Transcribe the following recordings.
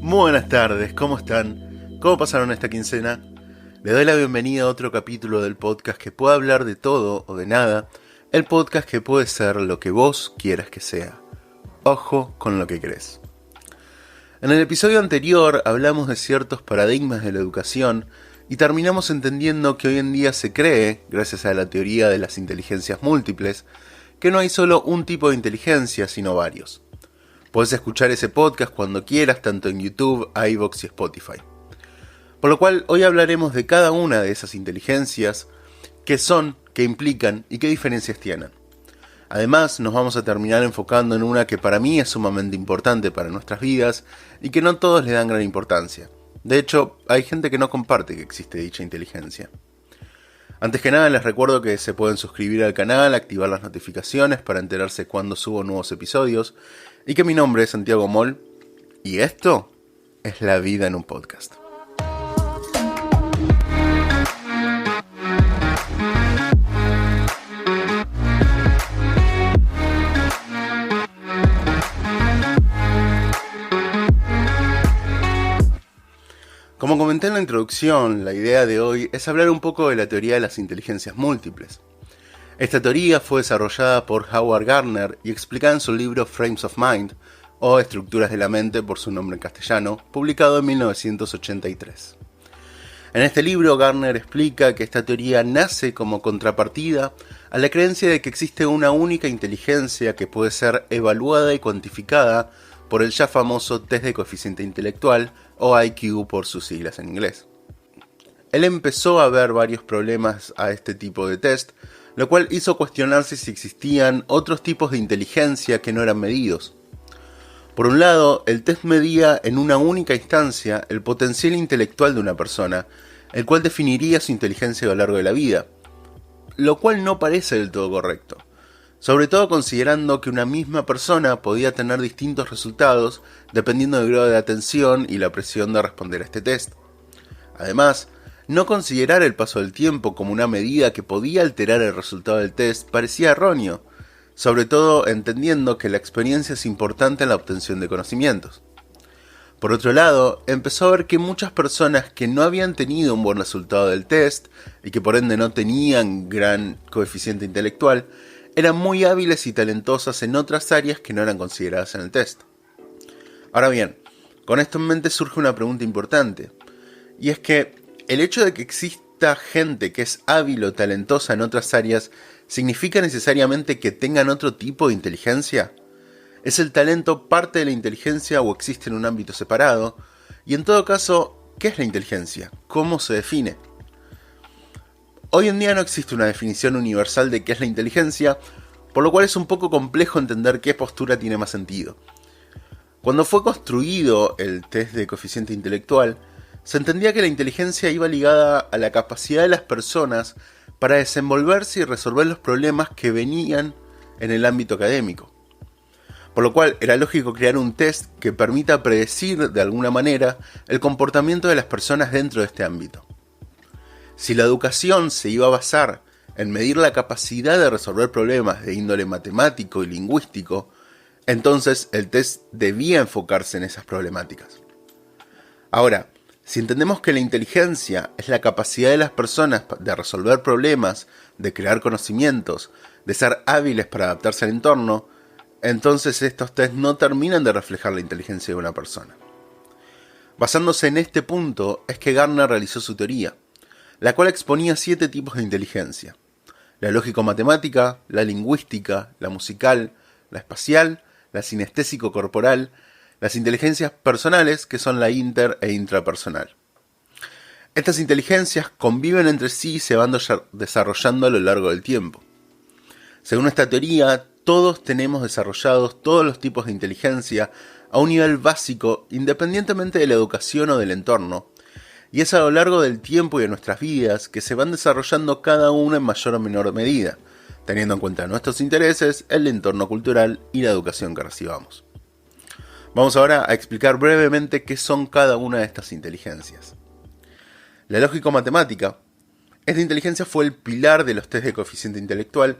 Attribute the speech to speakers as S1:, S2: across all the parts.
S1: Buenas tardes, ¿cómo están? ¿Cómo pasaron esta quincena? Les doy la bienvenida a otro capítulo del podcast que puede hablar de todo o de nada, el podcast que puede ser lo que vos quieras que sea. Ojo con lo que crees. En el episodio anterior hablamos de ciertos paradigmas de la educación y terminamos entendiendo que hoy en día se cree, gracias a la teoría de las inteligencias múltiples, que no hay solo un tipo de inteligencia, sino varios. Podés escuchar ese podcast cuando quieras, tanto en YouTube, iVoox y Spotify. Por lo cual, hoy hablaremos de cada una de esas inteligencias, qué son, qué implican y qué diferencias tienen. Además, nos vamos a terminar enfocando en una que para mí es sumamente importante para nuestras vidas y que no todos le dan gran importancia. De hecho, hay gente que no comparte que existe dicha inteligencia. Antes que nada, les recuerdo que se pueden suscribir al canal, activar las notificaciones para enterarse cuando subo nuevos episodios y que mi nombre es Santiago Moll y esto es La Vida en un Podcast. Como comenté en la introducción, la idea de hoy es hablar un poco de la teoría de las inteligencias múltiples. Esta teoría fue desarrollada por Howard Gardner y explicada en su libro Frames of Mind, o Estructuras de la Mente por su nombre en castellano, publicado en 1983. En este libro, Gardner explica que esta teoría nace como contrapartida a la creencia de que existe una única inteligencia que puede ser evaluada y cuantificada por el ya famoso test de coeficiente intelectual, o IQ por sus siglas en inglés. Él empezó a ver varios problemas a este tipo de test, lo cual hizo cuestionarse si existían otros tipos de inteligencia que no eran medidos. Por un lado, el test medía en una única instancia el potencial intelectual de una persona, el cual definiría su inteligencia a lo largo de la vida, lo cual no parece del todo correcto. Sobre todo considerando que una misma persona podía tener distintos resultados dependiendo del grado de atención y la presión de responder a este test. Además, no considerar el paso del tiempo como una medida que podía alterar el resultado del test parecía erróneo, sobre todo entendiendo que la experiencia es importante en la obtención de conocimientos. Por otro lado, empezó a ver que muchas personas que no habían tenido un buen resultado del test y que por ende no tenían gran coeficiente intelectual, eran muy hábiles y talentosas en otras áreas que no eran consideradas en el test. Ahora bien, con esto en mente surge una pregunta importante, y es que el hecho de que exista gente que es hábil o talentosa en otras áreas, ¿significa necesariamente que tengan otro tipo de inteligencia? ¿Es el talento parte de la inteligencia o existe en un ámbito separado? Y en todo caso, ¿qué es la inteligencia? ¿Cómo se define? Hoy en día no existe una definición universal de qué es la inteligencia, por lo cual es un poco complejo entender qué postura tiene más sentido. Cuando fue construido el test de coeficiente intelectual, se entendía que la inteligencia iba ligada a la capacidad de las personas para desenvolverse y resolver los problemas que venían en el ámbito académico. Por lo cual era lógico crear un test que permita predecir de alguna manera el comportamiento de las personas dentro de este ámbito. Si la educación se iba a basar en medir la capacidad de resolver problemas de índole matemático y lingüístico, entonces el test debía enfocarse en esas problemáticas. Ahora, si entendemos que la inteligencia es la capacidad de las personas de resolver problemas, de crear conocimientos, de ser hábiles para adaptarse al entorno, entonces estos test no terminan de reflejar la inteligencia de una persona. Basándose en este punto es que Gardner realizó su teoría, la cual exponía 7 tipos de inteligencia: la lógico-matemática, la lingüística, la musical, la espacial, la sinestésico-corporal, las inteligencias personales, que son la inter e intrapersonal. Estas inteligencias conviven entre sí y se van desarrollando a lo largo del tiempo. Según esta teoría, todos tenemos desarrollados todos los tipos de inteligencia a un nivel básico, independientemente de la educación o del entorno, y es a lo largo del tiempo y de nuestras vidas que se van desarrollando cada uno en mayor o menor medida, teniendo en cuenta nuestros intereses, el entorno cultural y la educación que recibamos. Vamos ahora a explicar brevemente qué son cada una de estas inteligencias. La lógico-matemática. Esta inteligencia fue el pilar de los test de coeficiente intelectual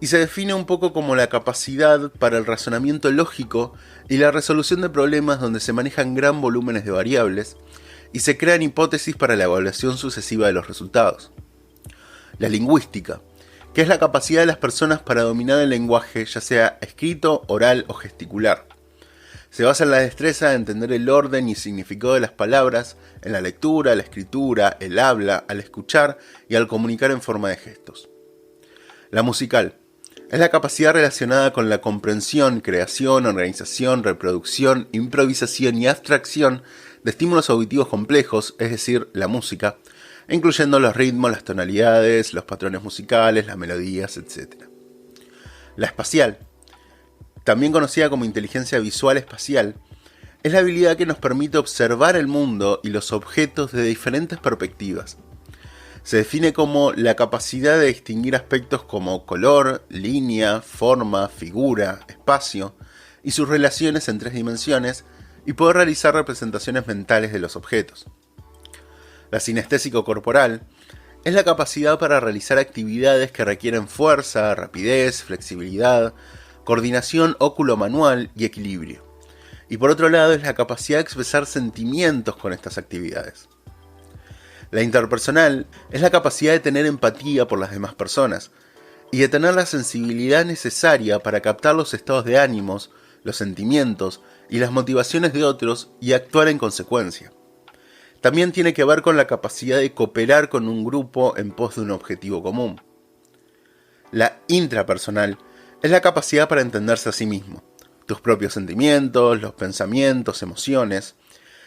S1: y se define un poco como la capacidad para el razonamiento lógico y la resolución de problemas donde se manejan gran volúmenes de variables y se crean hipótesis para la evaluación sucesiva de los resultados. La lingüística, que es la capacidad de las personas para dominar el lenguaje, ya sea escrito, oral o gesticular. Se basa en la destreza de entender el orden y significado de las palabras, en la lectura, la escritura, el habla, al escuchar y al comunicar en forma de gestos. La musical es la capacidad relacionada con la comprensión, creación, organización, reproducción, improvisación y abstracción de estímulos auditivos complejos, es decir, la música, incluyendo los ritmos, las tonalidades, los patrones musicales, las melodías, etc. La espacial, también conocida como inteligencia visual espacial, es la habilidad que nos permite observar el mundo y los objetos desde diferentes perspectivas. Se define como la capacidad de distinguir aspectos como color, línea, forma, figura, espacio y sus relaciones en 3 dimensiones y poder realizar representaciones mentales de los objetos. La sinestésico corporal es la capacidad para realizar actividades que requieren fuerza, rapidez, flexibilidad, coordinación óculo-manual y equilibrio. Y por otro lado es la capacidad de expresar sentimientos con estas actividades. La interpersonal es la capacidad de tener empatía por las demás personas y de tener la sensibilidad necesaria para captar los estados de ánimos, los sentimientos y las motivaciones de otros y actuar en consecuencia. También tiene que ver con la capacidad de cooperar con un grupo en pos de un objetivo común. La intrapersonal es la capacidad para entenderse a sí mismo, tus propios sentimientos, los pensamientos, emociones,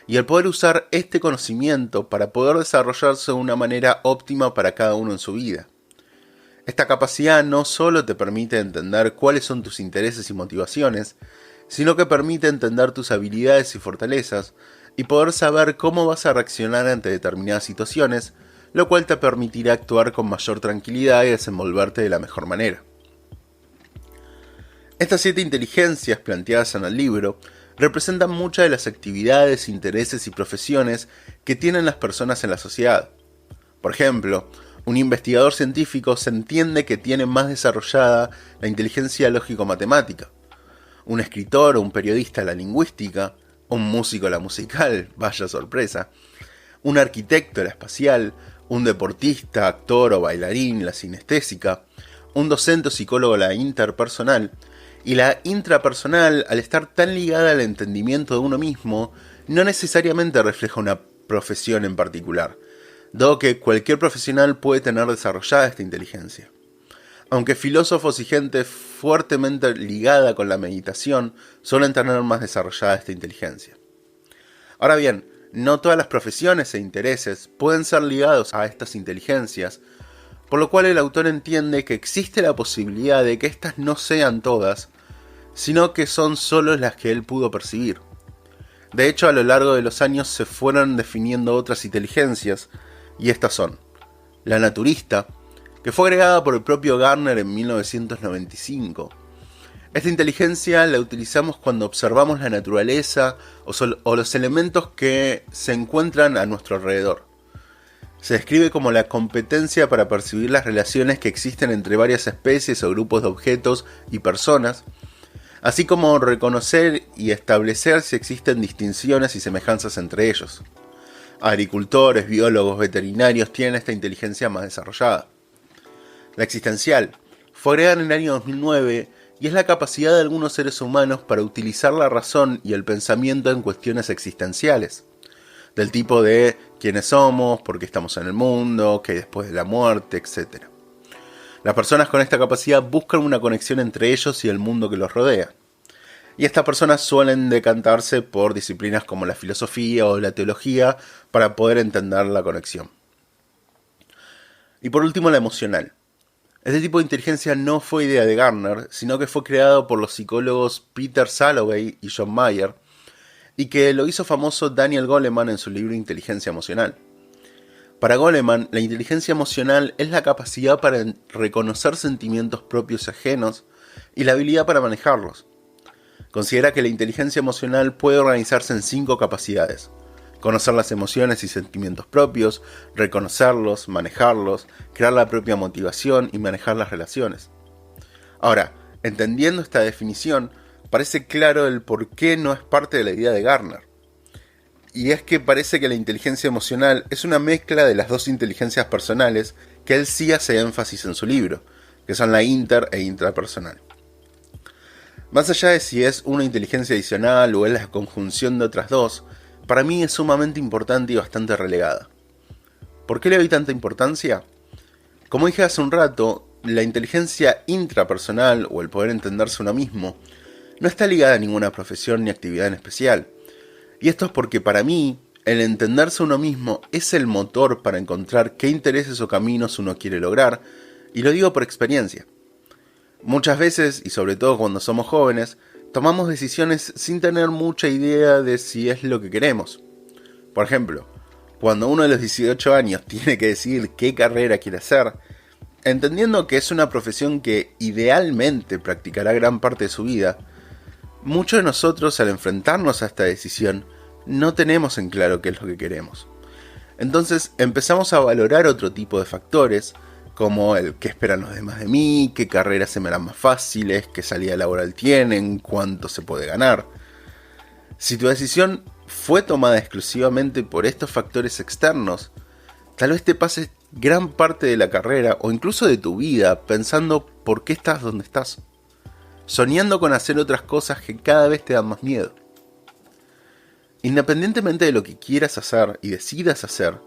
S1: y el poder usar este conocimiento para poder desarrollarse de una manera óptima para cada uno en su vida. Esta capacidad no solo te permite entender cuáles son tus intereses y motivaciones, sino que permite entender tus habilidades y fortalezas y poder saber cómo vas a reaccionar ante determinadas situaciones, lo cual te permitirá actuar con mayor tranquilidad y desenvolverte de la mejor manera. Estas 7 inteligencias planteadas en el libro representan muchas de las actividades, intereses y profesiones que tienen las personas en la sociedad. Por ejemplo, un investigador científico se entiende que tiene más desarrollada la inteligencia lógico-matemática, un escritor o un periodista la lingüística, un músico la musical, vaya sorpresa, un arquitecto la espacial, un deportista, actor o bailarín la sinestésica, un docente o psicólogo la interpersonal, y la intrapersonal, al estar tan ligada al entendimiento de uno mismo, no necesariamente refleja una profesión en particular, dado que cualquier profesional puede tener desarrollada esta inteligencia. Aunque filósofos y gente fuertemente ligada con la meditación suelen tener más desarrollada esta inteligencia. Ahora bien, no todas las profesiones e intereses pueden ser ligados a estas inteligencias, por lo cual el autor entiende que existe la posibilidad de que estas no sean todas, sino que son solo las que él pudo percibir. De hecho, a lo largo de los años se fueron definiendo otras inteligencias, y estas son: la naturista, que fue agregada por el propio Gardner en 1995. Esta inteligencia la utilizamos cuando observamos la naturaleza o los elementos que se encuentran a nuestro alrededor. Se describe como la competencia para percibir las relaciones que existen entre varias especies o grupos de objetos y personas, así como reconocer y establecer si existen distinciones y semejanzas entre ellos. Agricultores, biólogos, veterinarios tienen esta inteligencia más desarrollada. La existencial fue agregada en el año 2009 y es la capacidad de algunos seres humanos para utilizar la razón y el pensamiento en cuestiones existenciales, del tipo de quiénes somos, por qué estamos en el mundo, qué hay después de la muerte, etc. Las personas con esta capacidad buscan una conexión entre ellos y el mundo que los rodea. Y estas personas suelen decantarse por disciplinas como la filosofía o la teología para poder entender la conexión. Y por último, la emocional. Este tipo de inteligencia no fue idea de Gardner, sino que fue creado por los psicólogos Peter Salovey y John Mayer, y que lo hizo famoso Daniel Goleman en su libro Inteligencia Emocional. Para Goleman, la inteligencia emocional es la capacidad para reconocer sentimientos propios y ajenos y la habilidad para manejarlos. Considera que la inteligencia emocional puede organizarse en 5 capacidades: conocer las emociones y sentimientos propios, reconocerlos, manejarlos, crear la propia motivación y manejar las relaciones. Ahora, entendiendo esta definición, parece claro el por qué no es parte de la idea de Gardner. Y es que parece que la inteligencia emocional es una mezcla de las dos inteligencias personales que él sí hace énfasis en su libro, que son la inter e intrapersonal. Más allá de si es una inteligencia adicional o es la conjunción de otras dos, para mí es sumamente importante y bastante relegada. ¿Por qué le doy tanta importancia? Como dije hace un rato, la inteligencia intrapersonal o el poder entenderse uno mismo no está ligada a ninguna profesión ni actividad en especial. Y esto es porque para mí, el entenderse uno mismo es el motor para encontrar qué intereses o caminos uno quiere lograr, y lo digo por experiencia. Muchas veces, y sobre todo cuando somos jóvenes, tomamos decisiones sin tener mucha idea de si es lo que queremos. Por ejemplo, cuando uno de los 18 años tiene que decidir qué carrera quiere hacer, entendiendo que es una profesión que idealmente practicará gran parte de su vida, muchos de nosotros al enfrentarnos a esta decisión no tenemos en claro qué es lo que queremos. Entonces empezamos a valorar otro tipo de factores, como el qué esperan los demás de mí, qué carreras se me harán más fáciles, qué salida laboral tienen, cuánto se puede ganar. Si tu decisión fue tomada exclusivamente por estos factores externos, tal vez te pases gran parte de la carrera o incluso de tu vida pensando por qué estás donde estás, soñando con hacer otras cosas que cada vez te dan más miedo. Independientemente de lo que quieras hacer y decidas hacer,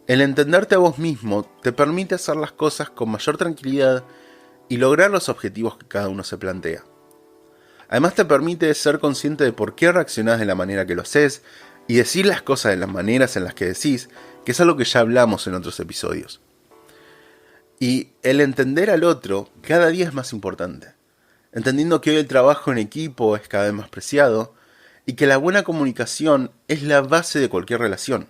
S1: el entenderte a vos mismo te permite hacer las cosas con mayor tranquilidad y lograr los objetivos que cada uno se plantea. Además te permite ser consciente de por qué reaccionás de la manera que lo haces y decir las cosas de las maneras en las que decís, que es algo que ya hablamos en otros episodios. Y el entender al otro cada día es más importante, entendiendo que hoy el trabajo en equipo es cada vez más preciado y que la buena comunicación es la base de cualquier relación.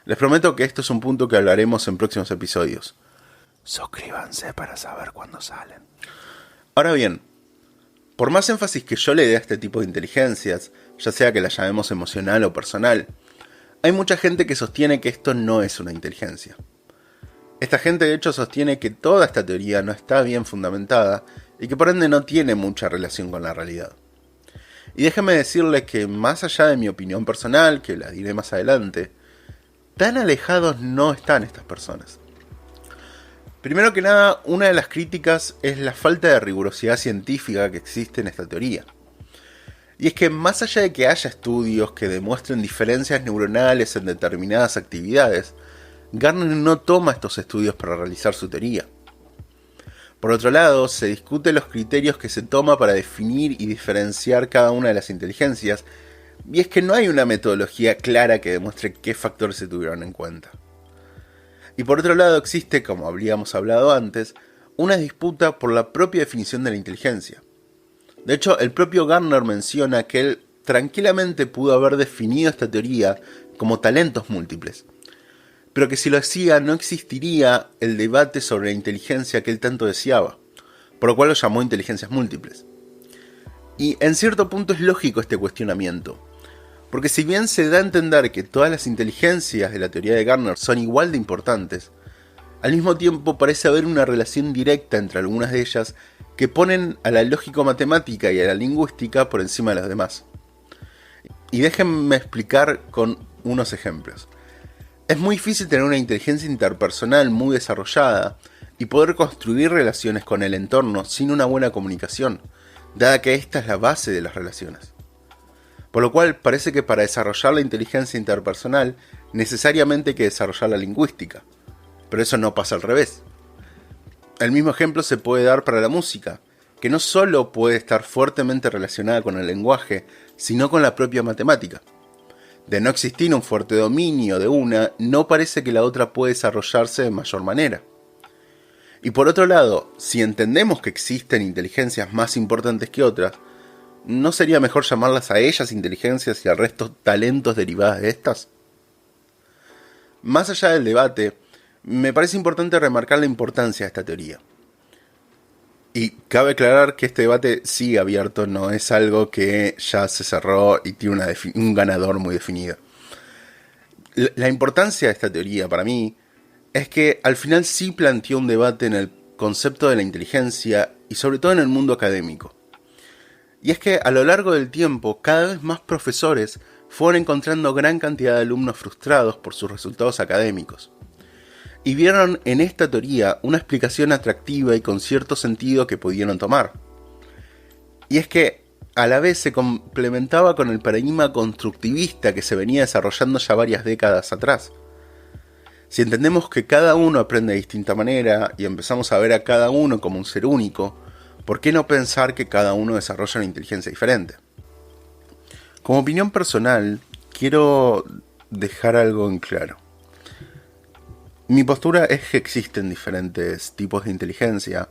S1: Les prometo que esto es un punto que hablaremos en próximos episodios. Suscríbanse para saber cuándo salen. Ahora bien, por más énfasis que yo le dé a este tipo de inteligencias, ya sea que la llamemos emocional o personal, hay mucha gente que sostiene que esto no es una inteligencia. Esta gente de hecho sostiene que toda esta teoría no está bien fundamentada y que por ende no tiene mucha relación con la realidad. Y déjenme decirles que más allá de mi opinión personal, que la diré más adelante, tan alejados no están estas personas. Primero que nada, una de las críticas es la falta de rigurosidad científica que existe en esta teoría. Y es que más allá de que haya estudios que demuestren diferencias neuronales en determinadas actividades, Gardner no toma estos estudios para realizar su teoría. Por otro lado, se discuten los criterios que se toma para definir y diferenciar cada una de las inteligencias, y es que no hay una metodología clara que demuestre qué factores se tuvieron en cuenta. Y por otro lado existe, como habríamos hablado antes, una disputa por la propia definición de la inteligencia. De hecho, el propio Gardner menciona que él tranquilamente pudo haber definido esta teoría como talentos múltiples, pero que si lo hacía no existiría el debate sobre la inteligencia que él tanto deseaba, por lo cual lo llamó inteligencias múltiples. Y en cierto punto es lógico este cuestionamiento, porque si bien se da a entender que todas las inteligencias de la teoría de Gardner son igual de importantes, al mismo tiempo parece haber una relación directa entre algunas de ellas que ponen a la lógico-matemática y a la lingüística por encima de las demás. Y déjenme explicar con unos ejemplos. Es muy difícil tener una inteligencia interpersonal muy desarrollada y poder construir relaciones con el entorno sin una buena comunicación, dada que esta es la base de las relaciones. Por lo cual parece que para desarrollar la inteligencia interpersonal necesariamente hay que desarrollar la lingüística, pero eso no pasa al revés. El mismo ejemplo se puede dar para la música, que no solo puede estar fuertemente relacionada con el lenguaje, sino con la propia matemática. De no existir un fuerte dominio de una, no parece que la otra puede desarrollarse de mayor manera. Y por otro lado, si entendemos que existen inteligencias más importantes que otras, ¿no sería mejor llamarlas a ellas inteligencias y al resto talentos derivadas de estas? Más allá del debate, me parece importante remarcar la importancia de esta teoría. Y cabe aclarar que este debate sigue abierto, no es algo que ya se cerró y tiene un ganador muy definido. La importancia de esta teoría para mí es que al final sí planteó un debate en el concepto de la inteligencia y sobre todo en el mundo académico. Y es que a lo largo del tiempo cada vez más profesores fueron encontrando gran cantidad de alumnos frustrados por sus resultados académicos. Y vieron en esta teoría una explicación atractiva y con cierto sentido que pudieron tomar. Y es que a la vez se complementaba con el paradigma constructivista que se venía desarrollando ya varias décadas atrás. Si entendemos que cada uno aprende de distinta manera y empezamos a ver a cada uno como un ser único, ¿por qué no pensar que cada uno desarrolla una inteligencia diferente? Como opinión personal, quiero dejar algo en claro. Mi postura es que existen diferentes tipos de inteligencia.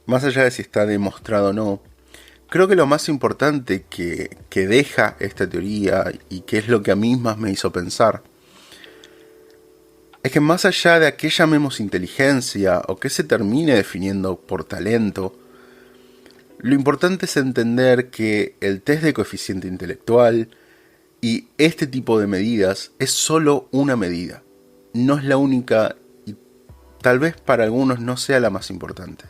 S1: Más allá de si está demostrado o no, creo que lo más importante que deja esta teoría y que es lo que a mí más me hizo pensar es que más allá de a qué llamemos inteligencia o que se termine definiendo por talento, lo importante es entender que el test de coeficiente intelectual y este tipo de medidas es solo una medida. No es la única y tal vez para algunos no sea la más importante.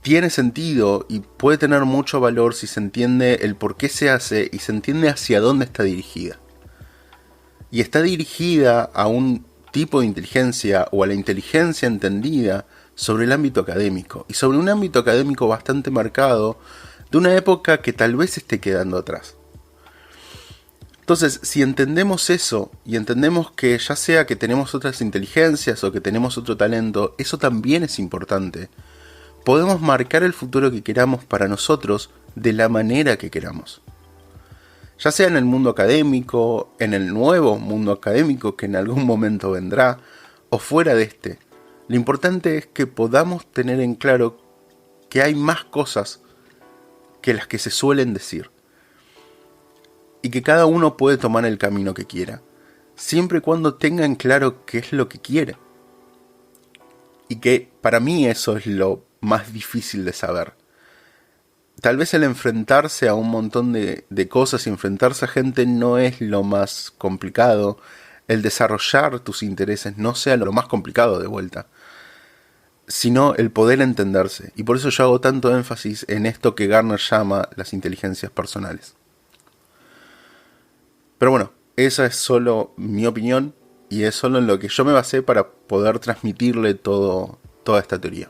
S1: Tiene sentido y puede tener mucho valor si se entiende el por qué se hace y se entiende hacia dónde está dirigida. Y está dirigida a un tipo de inteligencia o a la inteligencia entendida sobre el ámbito académico y sobre un ámbito académico bastante marcado de una época que tal vez esté quedando atrás. Entonces, si entendemos eso y entendemos que ya sea que tenemos otras inteligencias o que tenemos otro talento, eso también es importante. Podemos marcar el futuro que queramos para nosotros de la manera que queramos. Ya sea en el mundo académico, en el nuevo mundo académico que en algún momento vendrá, o fuera de este. Lo importante es que podamos tener en claro que hay más cosas que las que se suelen decir. Y que cada uno puede tomar el camino que quiera, siempre y cuando tenga en claro qué es lo que quiere. Y que para mí eso es lo más difícil de saber. Tal vez el enfrentarse a un montón de cosas y enfrentarse a gente no es lo más complicado. El desarrollar tus intereses no sea lo más complicado de vuelta, sino el poder entenderse. Y por eso yo hago tanto énfasis en esto que Gardner llama las inteligencias personales. Pero bueno, esa es solo mi opinión y es solo en lo que yo me basé para poder transmitirle toda esta teoría.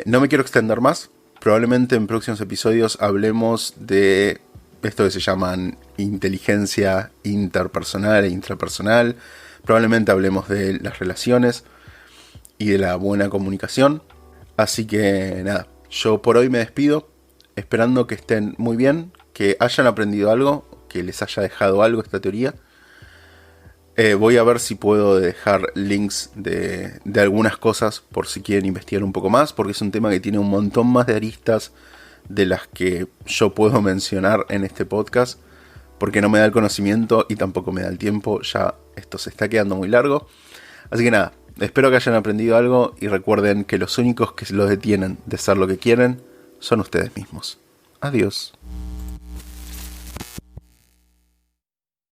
S1: No me quiero extender más. Probablemente en próximos episodios hablemos de esto que se llaman inteligencia interpersonal e intrapersonal. Probablemente hablemos de las relaciones y de la buena comunicación. Así que nada, yo por hoy me despido, esperando que estén muy bien, que hayan aprendido algo, que les haya dejado algo esta teoría. Voy a ver si puedo dejar links de algunas cosas por si quieren investigar un poco más, porque es un tema que tiene un montón más de aristas de las que yo puedo mencionar en este podcast, porque no me da el conocimiento y tampoco me da el tiempo. Ya esto se está quedando muy largo. Así que nada, espero que hayan aprendido algo y recuerden que los únicos que los detienen de ser lo que quieren son ustedes mismos. Adiós.